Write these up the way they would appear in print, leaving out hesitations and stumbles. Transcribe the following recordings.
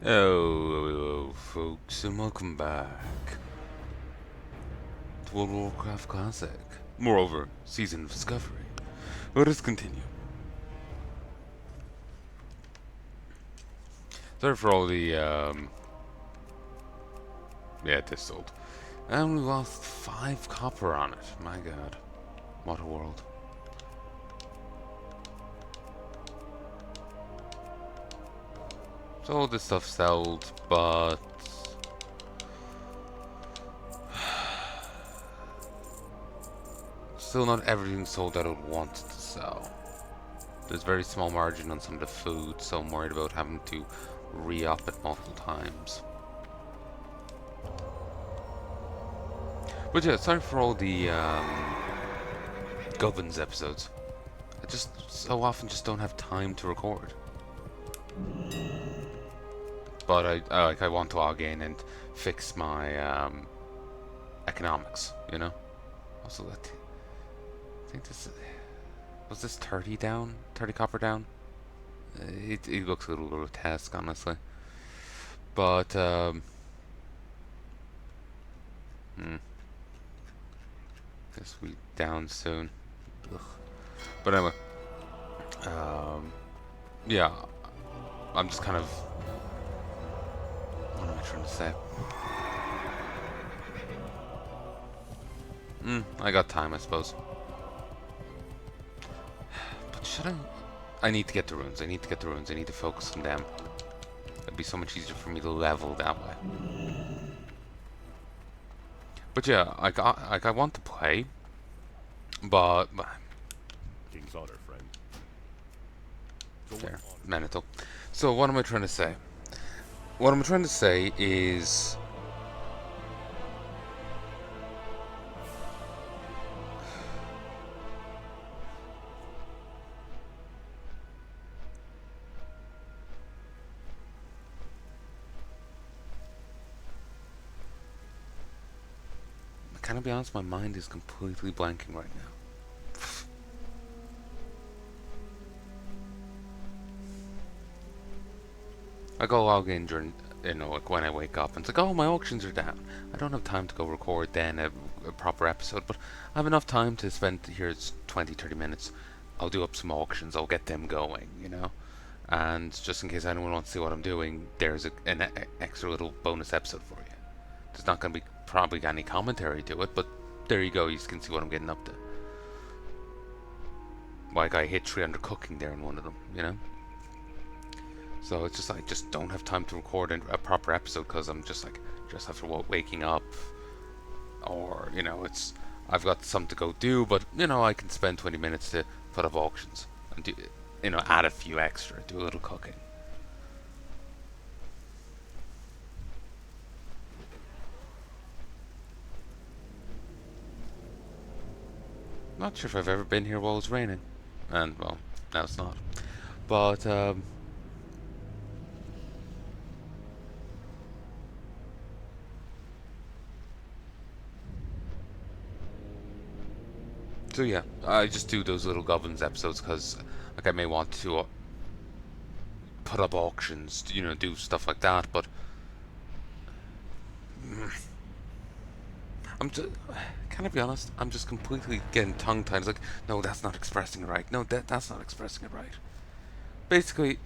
Hello, folks, and welcome back to World of Warcraft Classic. Moreover, Season of Discovery. Let us continue. Sorry for all the, yeah, this sold. And we lost 5 copper on it. My god. What a world. So all this stuff sold, but still not everything sold that I would want to sell. There's very small margin on some of the food, so I'm worried about having to re-up it multiple times. But yeah, sorry for all the Govern's episodes. I just so often just don't have time to record. But I want to log in and fix my economics, you know. Also, I think this was this 30 down, 30 copper down. It looks a little grotesque, honestly. But guess we down soon. Ugh. But anyway, yeah, I'm just kind of. What am I trying to say? I got time, I suppose. But should I need to get the runes. I need to get the runes. I need to focus on them. It'd be so much easier for me to level that way. But yeah, I want to play, but King's honor, friend. there, Manitou. So what am I trying to say? What I'm trying to say is can I be honest, my mind is completely blanking right now. I go log in during, like when I wake up, and it's like, oh, my auctions are down. I don't have time to go record then a proper episode, but I have enough time to spend, here's 20, 30 minutes. I'll do up some auctions, I'll get them going, you know? And just in case anyone wants to see what I'm doing, there's an extra little bonus episode for you. There's not going to be probably any commentary to it, but there you go, you can see what I'm getting up to. Like I hit 300 cooking there in one of them, you know? So it's just I just don't have time to record a proper episode because I'm just like just after waking up, or I've got something to go do, but I can spend 20 minutes to put up auctions and do add a few extra, do a little cooking. Not sure if I've ever been here while it's raining, and well, now it's not, but so yeah, I just do those little Goblins episodes because, like, I may want to put up auctions, do stuff like that. But can I be honest? I'm just completely getting tongue-tied. It's like, no, that's not expressing it right. No, that's not expressing it right. Basically,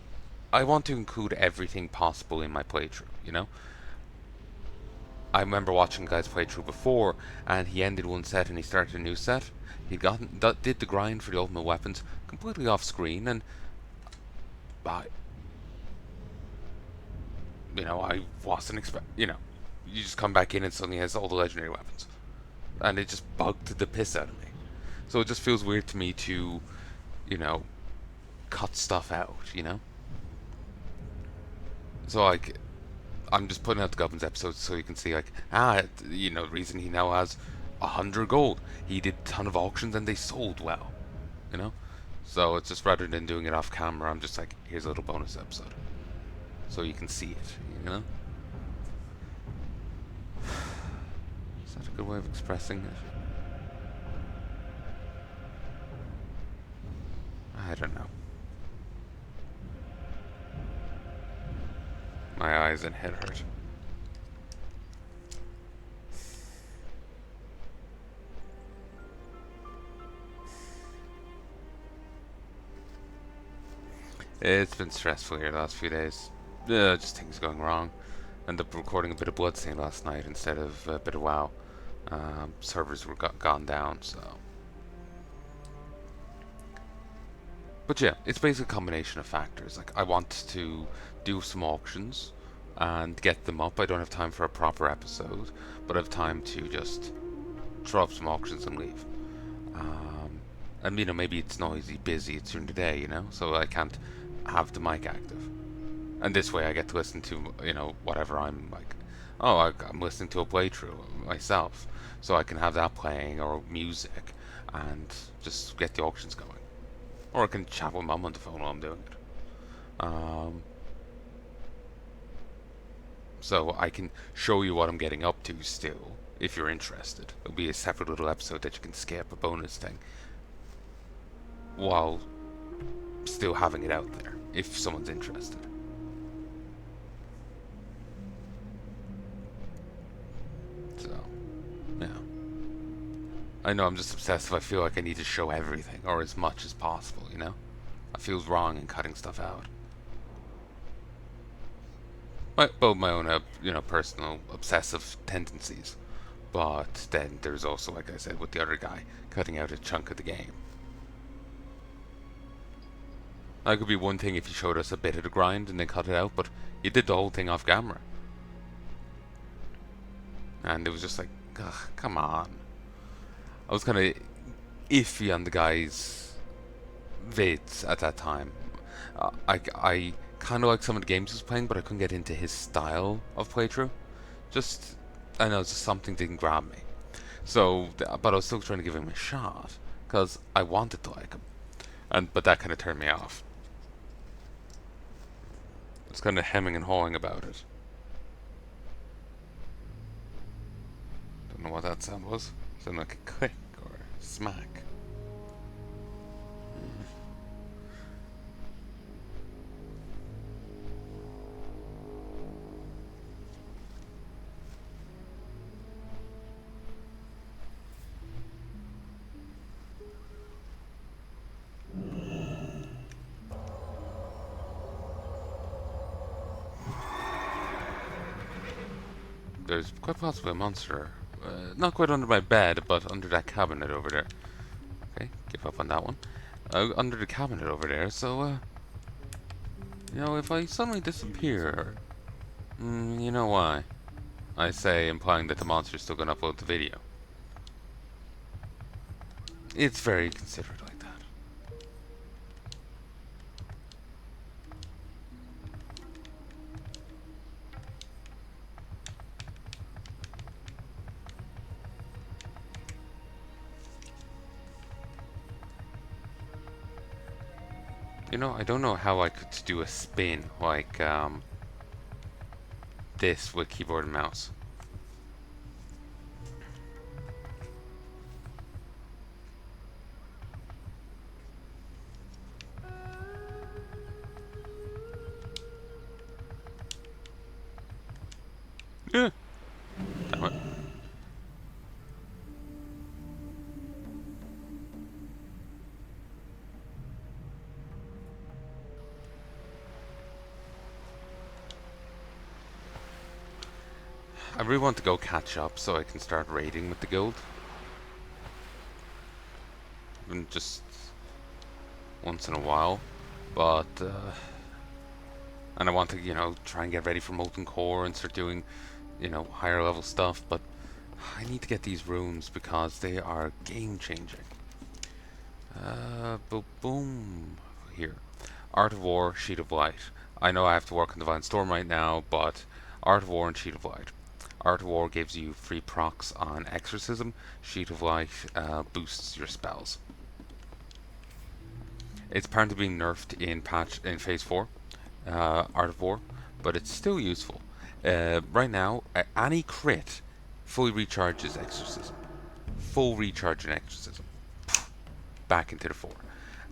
I want to include everything possible in my playthrough. I remember watching a guy's playthrough before, and he ended one set and he started a new set. He did the grind for the ultimate weapons completely off screen, and I wasn't you just come back in and suddenly has all the legendary weapons, and it just bugged the piss out of me. So it just feels weird to me to, cut stuff out. So I'm just putting out the Goblins episodes so you can see the reason he now has 100 gold. He did a ton of auctions and they sold well, you know. So it's just rather than doing it off camera, I'm just like, here's a little bonus episode, so you can see it. Is that a good way of expressing it? I don't know. My eyes and head hurt. It's been stressful here the last few days. Just things going wrong. Ended up recording a bit of Bloodstained last night instead of a bit of WoW. Servers were gone down, so. But yeah, it's basically a combination of factors. Like, I want to do some auctions and get them up. I don't have time for a proper episode, but I have time to just throw up some auctions and leave. And maybe it's noisy, busy, it's during the day, so I can't have the mic active. And this way I get to listen to, whatever I'm like. Oh, I'm listening to a playthrough myself, so I can have that playing or music and just get the auctions going. Or I can chat with mum on the phone while I'm doing it. So I can show you what I'm getting up to still, if you're interested. It'll be a separate little episode that you can skip, a bonus thing, while still having it out there, if someone's interested. So, yeah. I know I'm just obsessive. I feel like I need to show everything, or as much as possible, I feel wrong in cutting stuff out. Both my own, personal obsessive tendencies. But then there's also, like I said, with the other guy, cutting out a chunk of the game. That could be one thing if you showed us a bit of the grind and then cut it out, but you did the whole thing off camera. And it was just like, ugh, come on. I was kind of iffy on the guy's vids at that time. I kind of like some of the games he was playing, but I couldn't get into his style of playthrough. Just, I know, just something didn't grab me. So, but I was still trying to give him a shot, because I wanted to like him. But that kind of turned me off. I was kind of hemming and hawing about it. Don't know what that sound was. Sounded like a click or a smack. There's quite possibly a monster. Not quite under my bed, but under that cabinet over there. Okay, give up on that one. Under the cabinet over there, so, if I suddenly disappear... you know why? I say, implying that the monster's still gonna upload the video. It's very considerate like that. I don't know how I could do a spin like this with keyboard and mouse. Yeah. Damn it. I really want to go catch up so I can start raiding with the guild. Even just once in a while. But, and I want to, try and get ready for Molten Core and start doing, higher level stuff. But I need to get these runes because they are game changing. Boom. Here. Art of War, Sheet of Light. I know I have to work on Divine Storm right now, but Art of War and Sheet of Light. Art of War gives you free procs on Exorcism. Sheet of Light boosts your spells. It's apparently being nerfed in Phase 4, Art of War, but it's still useful. Right now, any crit fully recharges Exorcism. Full recharge in Exorcism. Back into the 4.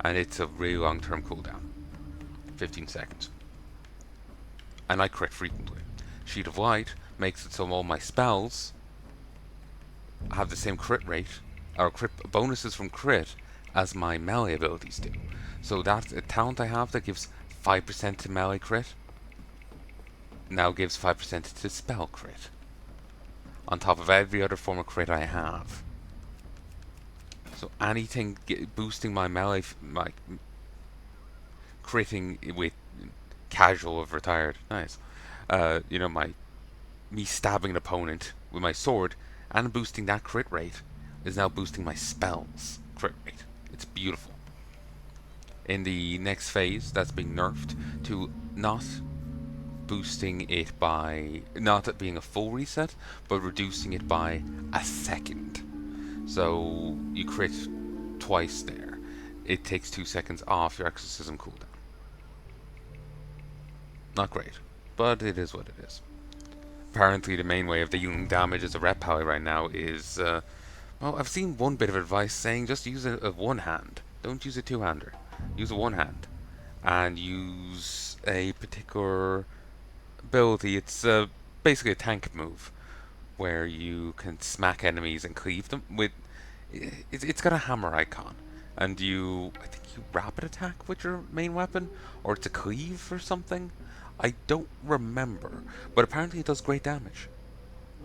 And it's a really long-term cooldown. 15 seconds. and I crit frequently. Sheet of Light makes it so all my spells have the same crit rate, or crit bonuses from crit, as my melee abilities do. So that's a talent I have that gives 5% to melee crit, now gives 5% to spell crit, on top of every other form of crit I have. So anything boosting my melee, my critting with casual of retired, nice. My me stabbing an opponent with my sword and boosting that crit rate is now boosting my spells crit rate. It's beautiful. In the next phase, that's being nerfed to not boosting it by not it being a full reset, but reducing it by a second. So you crit twice there. It takes 2 seconds off your exorcism cooldown. Not great, but it is what it is. Apparently, the main way of dealing damage as a rep pally right now is, well, I've seen one bit of advice saying just use a one hand. Don't use a two-hander. Use a one hand. And use a particular ability. It's basically a tank move where you can smack enemies and cleave them with. It's got a hammer icon, and I think you rapid attack with your main weapon, or it's a cleave or something. I don't remember, but apparently it does great damage.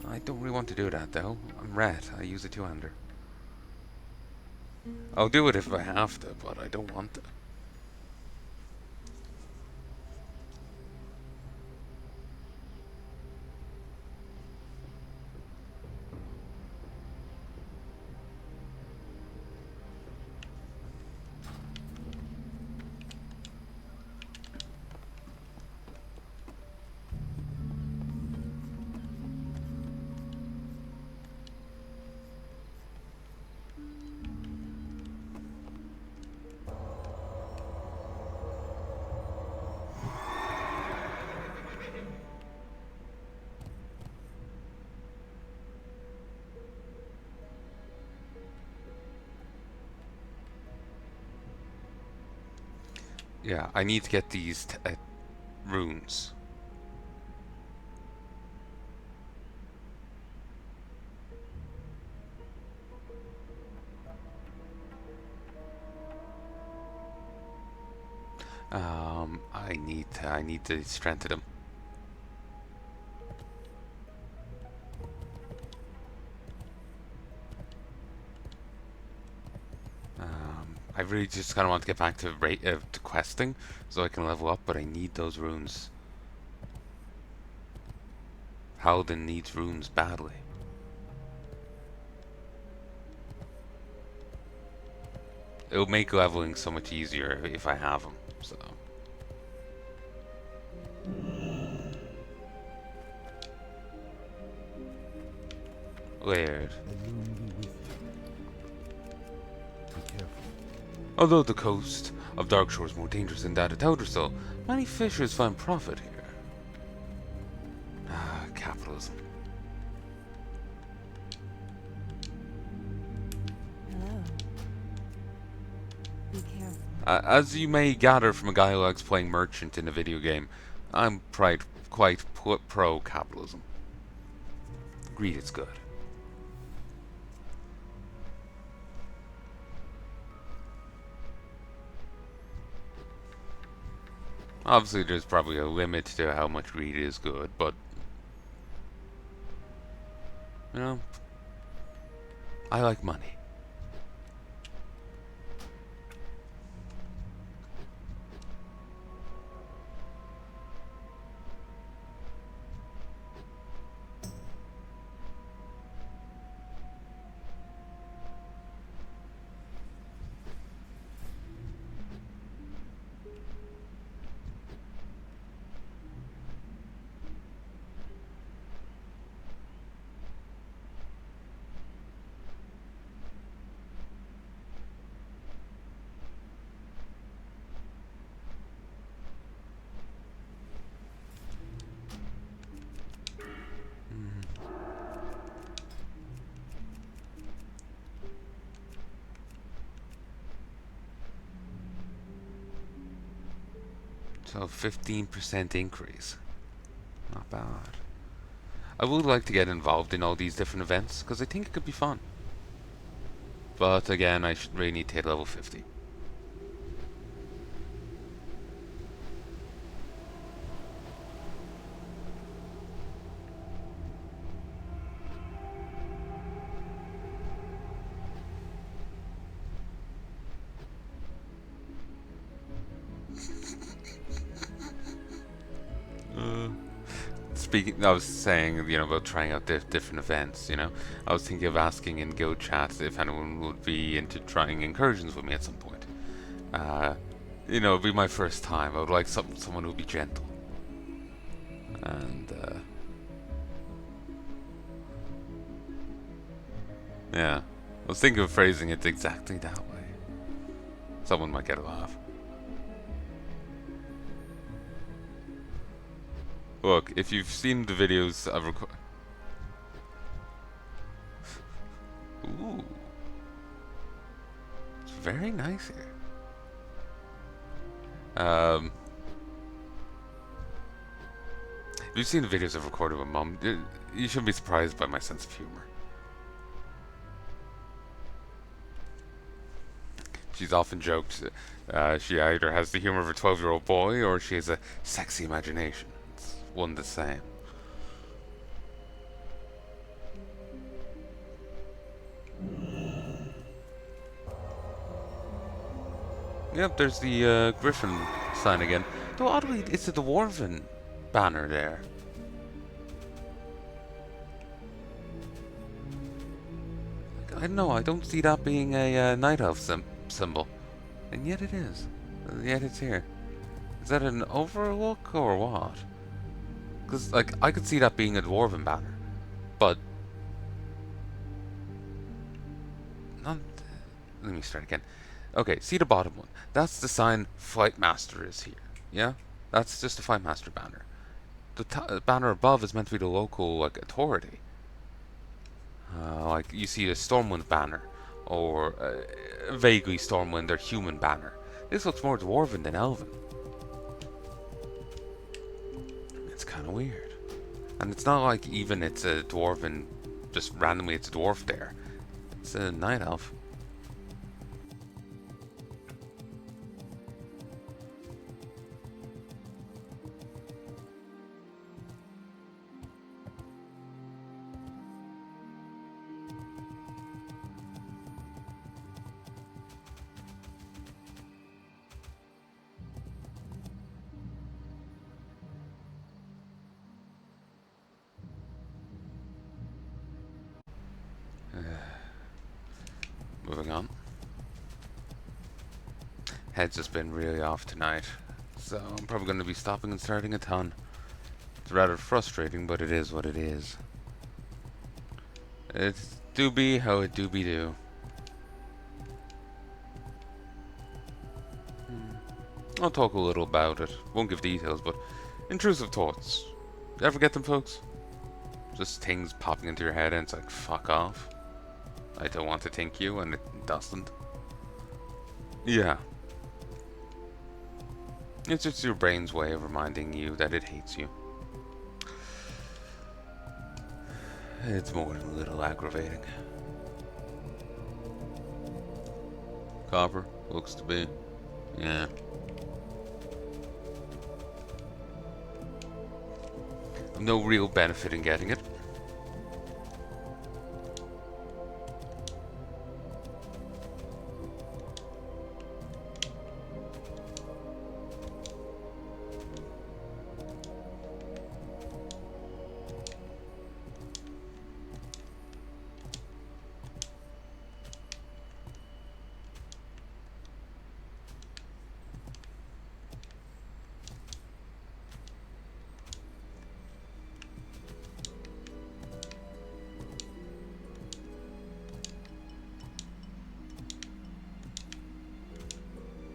I don't really want to do that though. I'm red. I use a two-hander. I'll do it if I have to, but I don't want to. Yeah, I need to get these runes. I need to strengthen them. I really just kind of want to get back to to questing so I can level up, but I need those runes. Paladin needs runes badly. It'll make leveling so much easier if I have them. So. Laird. Although the coast of Darkshore is more dangerous than that of Teldrassil, many fishers find profit here. Ah, capitalism. Hello. Be careful. As you may gather from a guy who likes playing merchant in a video game, I'm quite pro-capitalism. Greed is good. Obviously, there's probably a limit to how much greed is good, but you know, I like money. So 15% increase. bad. I would like to get involved in all these different events because I think it could be fun. But again, I should really need to hit level 50. Speaking, I was saying, about trying out different events. I was thinking of asking in guild chat if anyone would be into trying incursions with me at some point. Uh, it'd be my first time. I would like someone who would be gentle. And yeah, I was thinking of phrasing it exactly that way. Someone might get a laugh. Look, if you've seen the videos I've recorded. Ooh. It's very nice here. If you've seen the videos I've recorded with Mum, you shouldn't be surprised by my sense of humor. She's often joked she either has the humor of a 12-year-old boy or she has a sexy imagination. It's one the same. Yep, there's the Griffin sign again. Though oddly, it's a Dwarven banner there. I don't know, I don't see that being a Night Elf symbol. And yet it is. Yet it's here. Is that an overlook or what? Because, I could see that being a Dwarven banner. But... Not... Let me start again. Okay, see the bottom one. That's the sign Flight Master is here. Yeah? That's just a Flight Master banner. The banner above is meant to be the local, authority. You see a Stormwind banner. Or vaguely Stormwind or human banner. This looks more Dwarven than Elven. It's kind of weird. And it's not like even it's a Dwarven, just randomly it's a dwarf there. It's a Night Elf. Moving on. Head's just been really off tonight, so I'm probably going to be stopping and starting a ton. It's rather frustrating, but it is what it is. It's do be how it do be do. I'll talk a little about it. Won't give details, but intrusive thoughts. Ever get them, folks? Just things popping into your head and it's like, fuck off. I don't want to think you, and it doesn't. Yeah. It's just your brain's way of reminding you that it hates you. It's more than a little aggravating. Copper, looks to be. Yeah. No real benefit in getting it.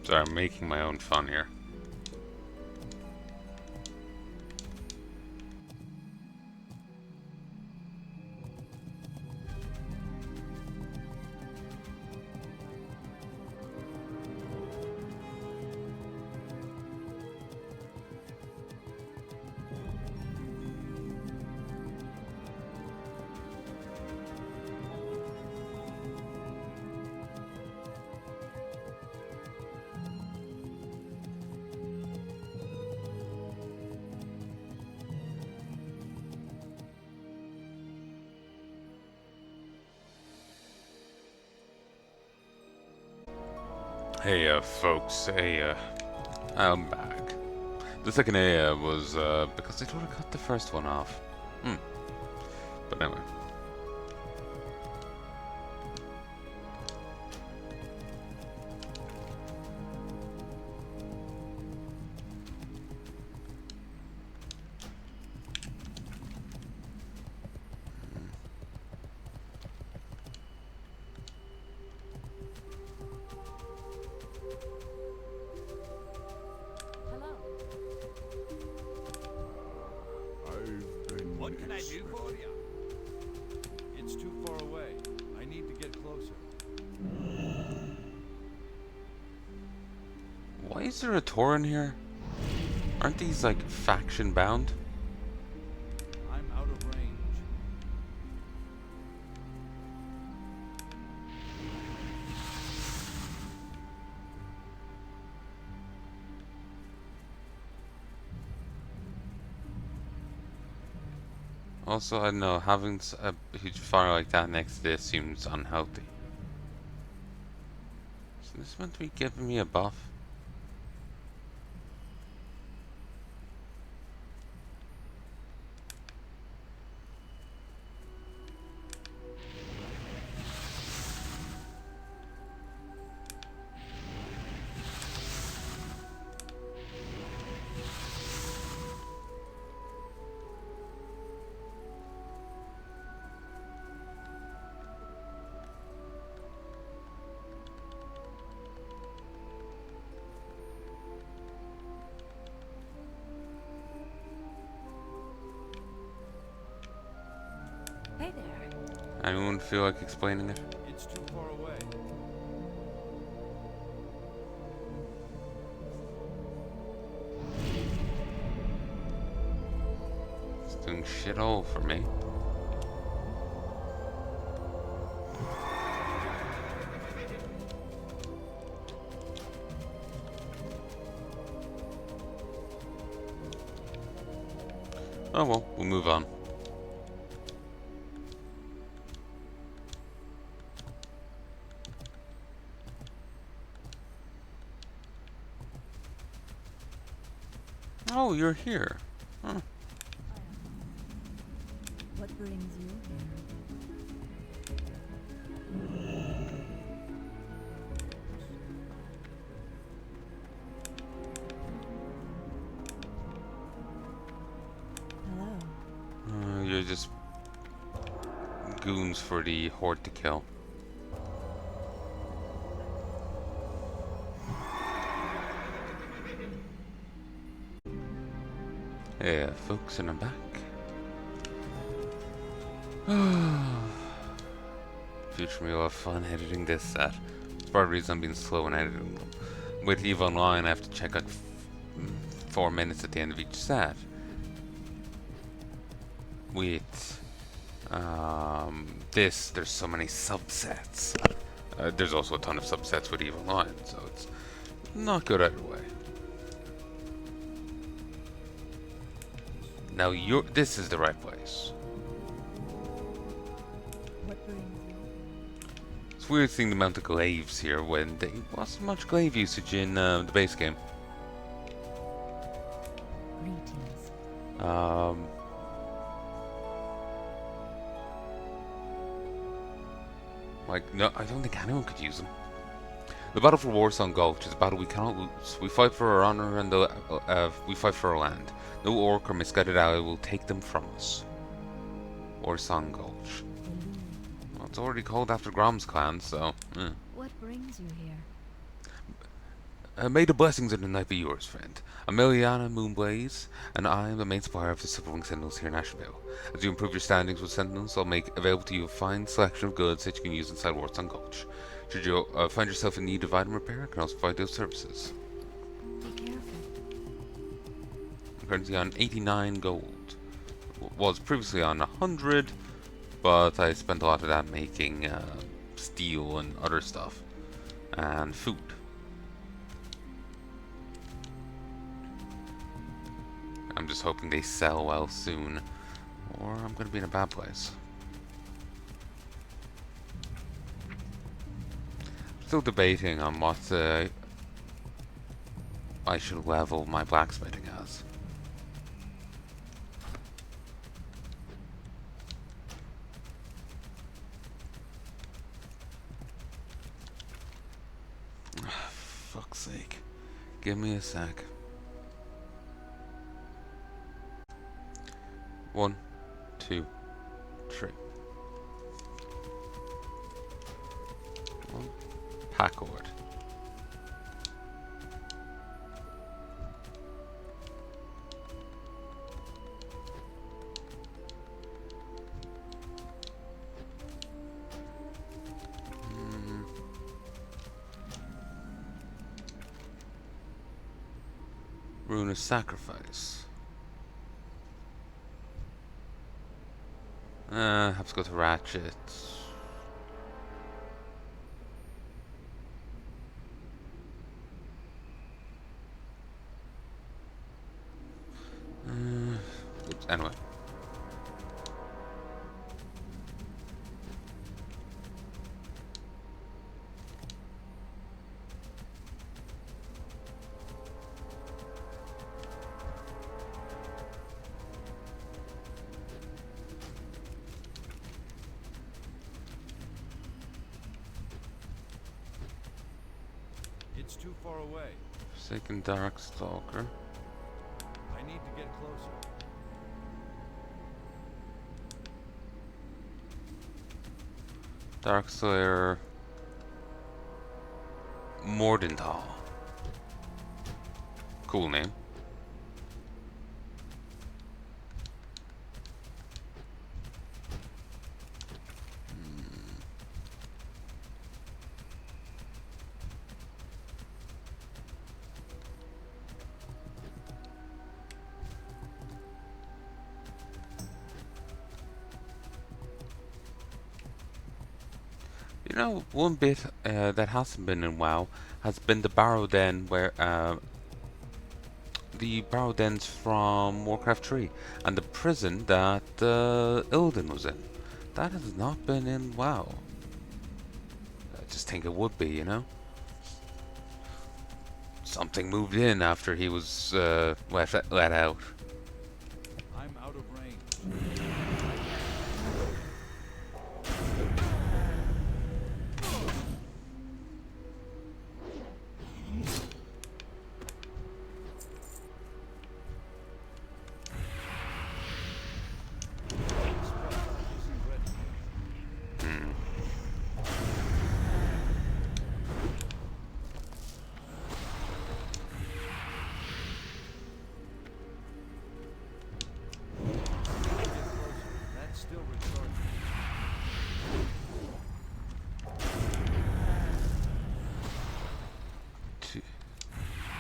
Sorry, I'm making my own fun here. Hey, folks. Hey, I'm back. The second Heya was, because I thought I cut the first one off. But anyway. Hello. I've been What can I do for you? It's too far away. I need to get closer. Why is there a Tor in here? Aren't these, like, faction bound? I'm out of range. Also, I don't know, having a huge fire like that next to this seems unhealthy. Is this meant to be giving me a buff? Hey there. Anyone feel like explaining it? It's too far away. It's doing shit all for me. Oh well, we'll move on. Oh, you're here. Huh. What brings you here? Hello. You're just goons for the horde to kill. Yeah, folks, and I'm back. Future me will have fun editing this set. It's part of the reason I'm being slow in editing them. With EVE Online, I have to check like 4 minutes at the end of each set. With this, there's so many subsets. There's also a ton of subsets with EVE Online, so it's not good either way. Now this is the right place. What brings you? It's weird seeing the amount of glaives here when there wasn't much glaive usage in the base game. Greetings. Like, no, I don't think anyone could use them. The battle for Warsong Gulch is a battle we cannot lose. We fight for our honor and we fight for our land. No orc or misguided ally will take them from us. Warsong Gulch. Well, it's already called after Grom's clan, so. What brings you here? May the blessings of the night be yours, friend. I'm Eliana Moonblaze, and I am the main supplier of the Silverwing Sentinels here in Asheville. As you improve your standings with Sentinels, I'll make available to you a fine selection of goods that you can use inside Warsong Gulch. Should you find yourself in need of item repair, I can also provide those services. Be careful. I'm currently on 89 gold. Was previously on 100, but I spent a lot of that making steel and other stuff. And food. I'm just hoping they sell well soon, or I'm gonna be in a bad place. Still debating on what I should level my blacksmithing as. Fuck's sake. Give me a sec. 1, 2, 3. 1 packard. Rune of Sacrifice. Have to go to Ratchet. Anyway. It's too far away. Forsaken Darkstalker. I need to get closer. Darkslayer Mordenthal. Cool name. You know, one bit that hasn't been in WoW has been the Barrow Den, where the Barrow Dens from Warcraft 3 and the prison that Illidan was in. That has not been in WoW. I just think it would be, you know? Something moved in after he was let out. I'm out of range. That's still recharging.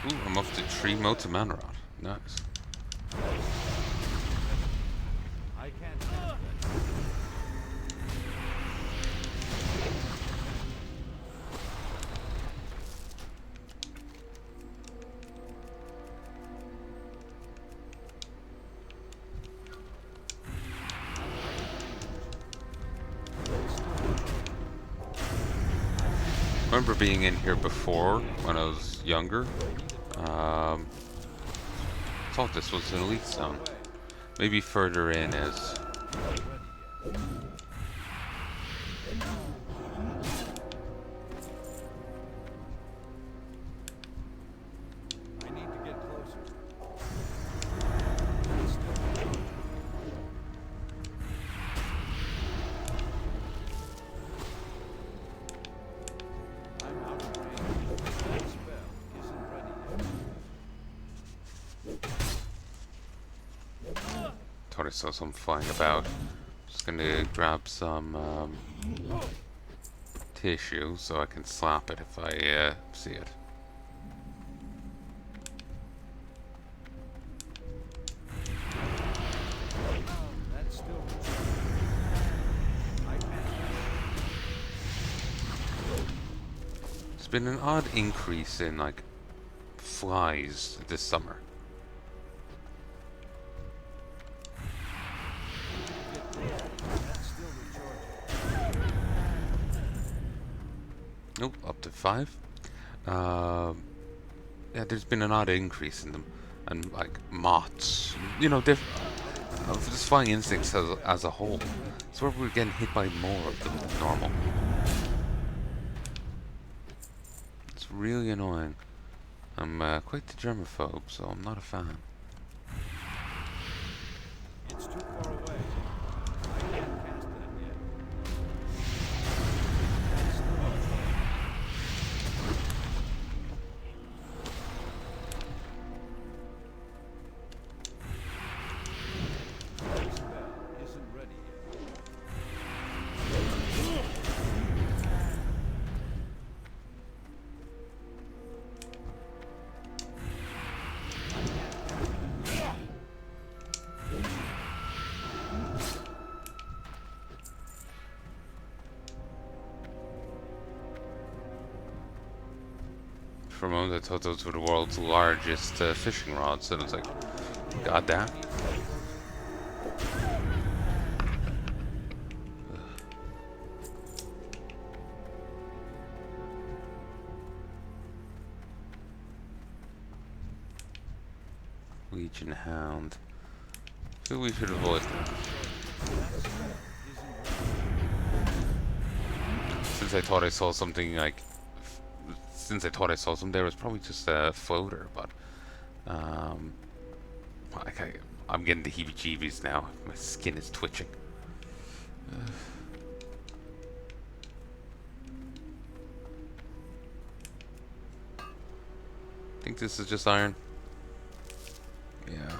Ooh, I'm up to 3 motes of mana rod. Nice. I can't handle that. I remember being in here before when I was younger. Thought this was an elite zone. Maybe further in is. I need to get closer. I'm out of range. That spell isn't ready yet. Thought I saw some flying about. Just gonna grab some tissue so I can slap it if I see it. That's still recharging. I can't handle There's been an odd increase in like flies this summer. That's still recharging. Nope, up to 5. Yeah, there's been an odd increase in them, and like moths, you know, just flying insects as a whole. So we're getting hit by more of them than normal. It's really annoying. I'm quite the germaphobe, so I'm not a fan. It's too far away. I can't cast that yet. That spell isn't ready yet. For a moment, I thought those were the world's largest fishing rods, and it's like, god damn. Legion Hound. I feel we should avoid that. Since I thought I saw something like, since I thought I saw something there, it was probably just a floater. But like I'm getting the heebie-jeebies now. My skin is twitching. Think this is just iron? Yeah.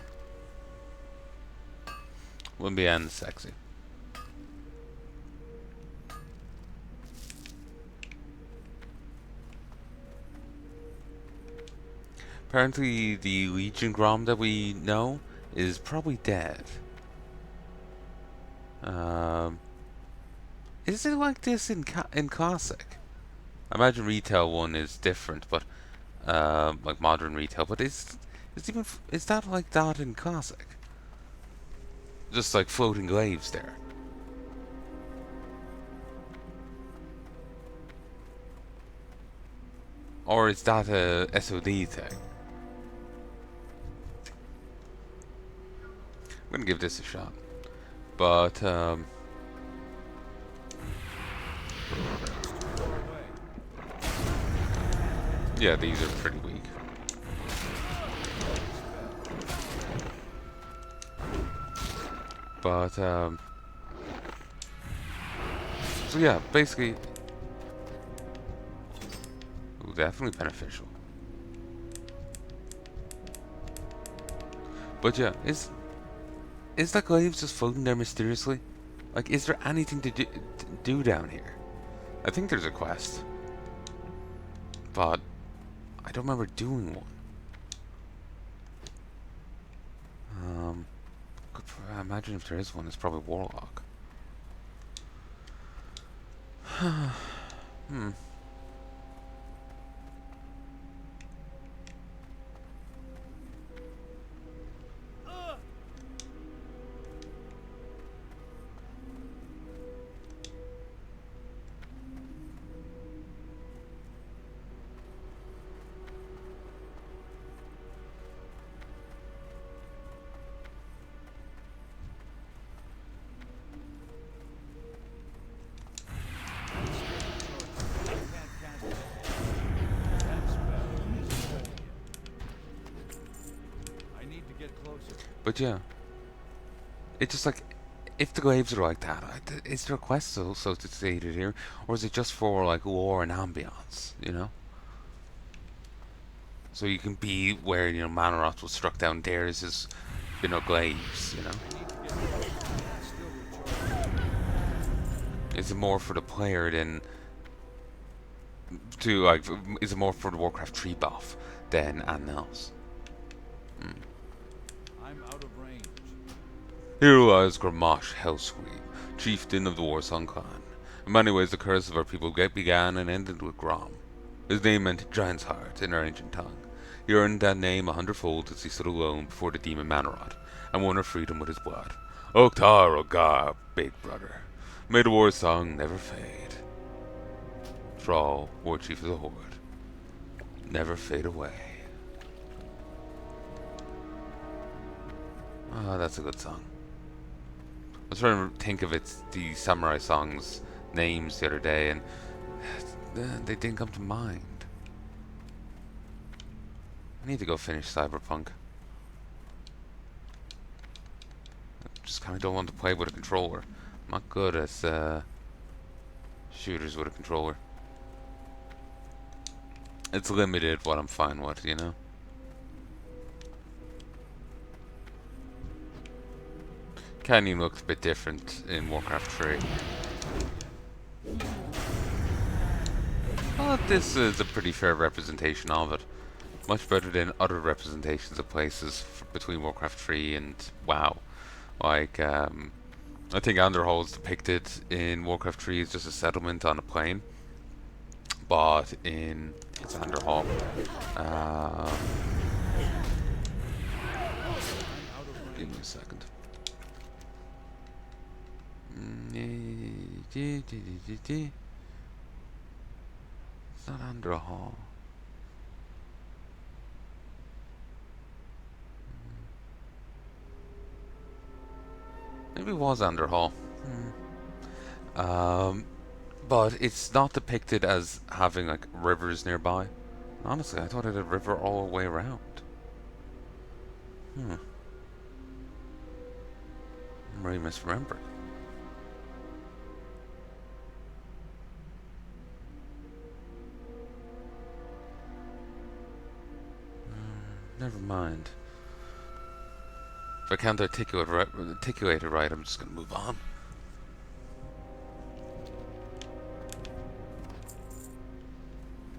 Wouldn't be end sexy. Apparently, the Legion Grom that we know is probably dead. Is it like this in Classic? I imagine Retail 1 is different, but like modern retail. But is that like that in Classic? Just like floating glaives there. Or is that a SOD thing? I'm gonna give this a shot. But yeah, these are pretty weak. But so yeah, basically, ooh, definitely beneficial. But yeah, is that glaive just floating there mysteriously? Like, is there anything to do down here? I think there's a quest, but I don't remember doing one. I imagine if there is one, it's probably Warlock. Hmm. But yeah, it's just like, if the glaives are like that, is there a quest also stated here, or is it just for like lore and ambience? You know, so you can be where Manaroth was struck down. There's his, glaives. Is it more for the player than to like? Is it more for the Warcraft 3 buff than anything else? I'm out of range. Here lies Gramash Hellscream, chieftain of the Warsong clan. In many ways, the curse of our people began and ended with Grom. His name meant giant's heart in our ancient tongue. He earned that name 100-fold as he stood alone before the demon Manarod, and won our freedom with his blood. Oktar Ogar, big brother. May the war song never fade. Thrall, War Chief of the Horde. Never fade away. Ah, that's a good song. I was trying to think of the samurai songs names the other day, and they didn't come to mind. I need to go finish Cyberpunk. I just kind of don't want to play with a controller. I'm not good at shooters with a controller. It's limited what I'm fine with, you know? Canyon looks a bit different in Warcraft 3. But this is a pretty fair representation of it. Much better than other representations of places between Warcraft 3 and WoW. Like, I think Underhall is depicted in Warcraft 3 as just a settlement on a plain. But in... it's Underhall. Give me a second. It's not Underhall. Maybe it was Underhall. But it's not depicted as having like rivers nearby. Honestly, I thought it had a river all the way around. I'm really misremembering. Never mind. If I can't articulate it right, I'm just gonna move on.